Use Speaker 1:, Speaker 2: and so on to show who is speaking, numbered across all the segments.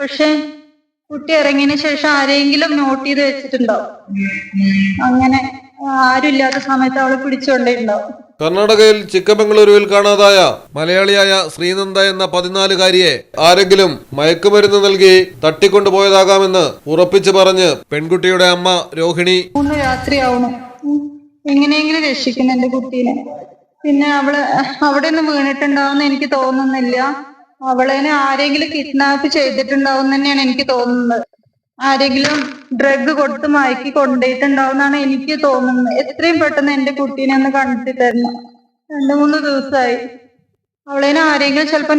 Speaker 1: പക്ഷെ കുട്ടി ഇറങ്ങിയതിന് ശേഷം ആരെങ്കിലും നോട്ട് ചെയ്ത് വെച്ചിട്ടുണ്ടാവും. അങ്ങനെ ആരുമില്ലാത്ത സമയത്ത് അവളെ പിടിച്ചുകൊണ്ടേണ്ടാവും.
Speaker 2: കർണാടകയിൽ ചിക്കമംഗളൂരുവിൽ കാണാതായ മലയാളിയായ ശ്രീനന്ദ എന്ന 14-കാരിയെ ആരെങ്കിലും മയക്കുമരുന്ന് നൽകി തട്ടിക്കൊണ്ടുപോയതാകാമെന്ന് ഉറപ്പിച്ചു പറഞ്ഞ് പെൺകുട്ടിയുടെ അമ്മ രോഹിണി.
Speaker 1: 3 രാത്രിയാവണം എങ്ങനെയെങ്കിലും രക്ഷിക്കണം എന്റെ കുട്ടീനെ. പിന്നെ അവള് അവിടെ നിന്ന് വീണിട്ടുണ്ടാവുമെന്ന് എനിക്ക് തോന്നുന്നില്ല. അവളേനെ ആരെങ്കിലും കിഡ്നാപ്പ് ചെയ്തിട്ടുണ്ടാവും തന്നെയാണ് എനിക്ക് തോന്നുന്നത്. ആരെങ്കിലും ഡ്രഗ് കൊടുത്ത് മയക്കി കൊണ്ടുപോയിട്ടുണ്ടാവുന്നാണ് എനിക്ക് തോന്നുന്നത്. എത്രയും പെട്ടെന്ന് എന്റെ കുട്ടീനെ ഒന്ന് കണ്ടെത്തി തരണം. 2-3 ദിവസമായി. അവളേനെ ആരെങ്കിലും ചിലപ്പോ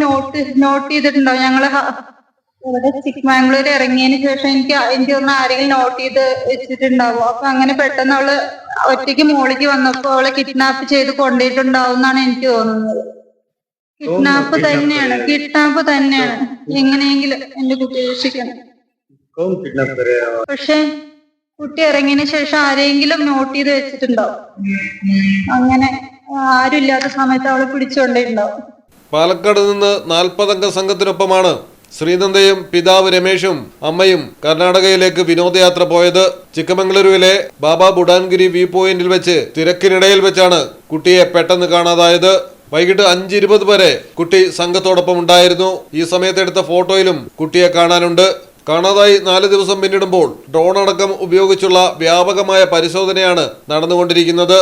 Speaker 1: നോട്ട് ചെയ്തിട്ടുണ്ടാവും. ഞങ്ങള് ഇവിടെ ചിക്കമംഗളൂർ ഇറങ്ങിയതിന് ശേഷം എനിക്ക് തോന്നുന്നു ആരെങ്കിലും നോട്ട് ചെയ്ത് വെച്ചിട്ടുണ്ടാവും. അപ്പൊ അങ്ങനെ പെട്ടെന്ന് അവള് ഒറ്റയ്ക്ക് മോളിക്ക് വന്നപ്പോ അവളെ കിഡ്നാപ്പ് ചെയ്ത് കൊണ്ടുപോയിട്ടുണ്ടാവും എന്നാണ് എനിക്ക് തോന്നുന്നത്. കിഡ്നാപ്പ് തന്നെയാണ്. എങ്ങനെയെങ്കിലും എന്റെ കുട്ടിയെ രക്ഷിക്കണം. പക്ഷെ കുട്ടി ഇറങ്ങിയതിന് ശേഷം ആരെങ്കിലും നോട്ട് ചെയ്ത് വെച്ചിട്ടുണ്ടാവും. അങ്ങനെ ആരുമില്ലാത്ത സമയത്ത് അവളെ പിടിച്ചുകൊണ്ടേണ്ടാവും.
Speaker 2: പാലക്കാട് നിന്ന് 40-അംഗ സംഘത്തിനൊപ്പമാണ് ശ്രീനന്ദയും പിതാവ് രമേശും അമ്മയും കർണാടകയിലേക്ക് വിനോദയാത്ര പോയത്. ചിക്കമംഗളൂരുവിലെ ബാബ ബുഡാൻഗിരി വ്യൂ പോയിന്റിൽ വെച്ച് തിരക്കിനിടയിൽ വെച്ചാണ് കുട്ടിയെ പെട്ടെന്ന് കാണാതായത്. വൈകിട്ട് 5:20 വരെ കുട്ടി സംഘത്തോടൊപ്പം ഉണ്ടായിരുന്നു. ഈ സമയത്തെടുത്ത ഫോട്ടോയിലും കുട്ടിയെ കാണാനുണ്ട്. കാണാതായി 4 ദിവസം പിന്നിടുമ്പോൾ ഡ്രോൺ അടക്കം ഉപയോഗിച്ചുള്ള വ്യാപകമായ പരിശോധനയാണ് നടന്നുകൊണ്ടിരിക്കുന്നത്.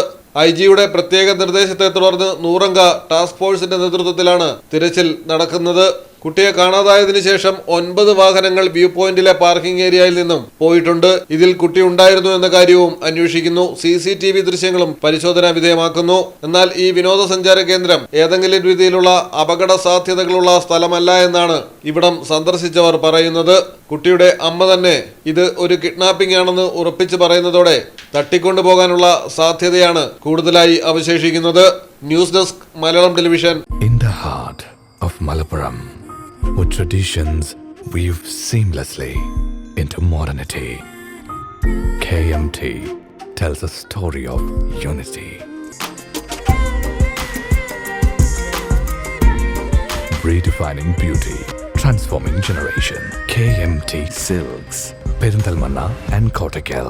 Speaker 2: IG-യുടെ പ്രത്യേക നിർദ്ദേശത്തെ തുടർന്ന് 100-അംഗ ടാസ്ക് ഫോഴ്സിന്റെ നേതൃത്വത്തിലാണ് തിരച്ചിൽ നടക്കുന്നത്. കുട്ടിയെ കാണാതായതിനു ശേഷം 9 വാഹനങ്ങൾ വ്യൂ പോയിന്റിലെ പാർക്കിംഗ് ഏരിയയിൽ നിന്നും പോയിട്ടുണ്ട്. ഇതിൽ കുട്ടി ഉണ്ടായിരുന്നു എന്ന കാര്യവും അന്വേഷിക്കുന്നു. CCTV ദൃശ്യങ്ങളും പരിശോധനാ വിധേയമാക്കുന്നു. എന്നാൽ ഈ വിനോദസഞ്ചാര കേന്ദ്രം ഏതെങ്കിലും രീതിയിലുള്ള അപകട സാധ്യതകളുള്ള സ്ഥലമല്ല എന്നാണ് ഇവിടം സന്ദർശിച്ചവർ പറയുന്നത്. കുട്ടിയുടെ അമ്മ തന്നെ ഇത് ഒരു കിഡ്നാപ്പിംഗ് ആണെന്ന് ഉറപ്പിച്ചു പറയുന്നതോടെ തട്ടിക്കൊണ്ടുപോകാനുള്ള സാധ്യതയാണ് കൂടുതലായി അവശേഷിക്കുന്നത്. News desk Malayalam television.
Speaker 3: In the heart of Malappuram, with traditions weave seamlessly into modernity, KMT tells a story of unity. Redefining beauty, transforming generation. KMT Silks, Perinthalmanna and Kottakkal.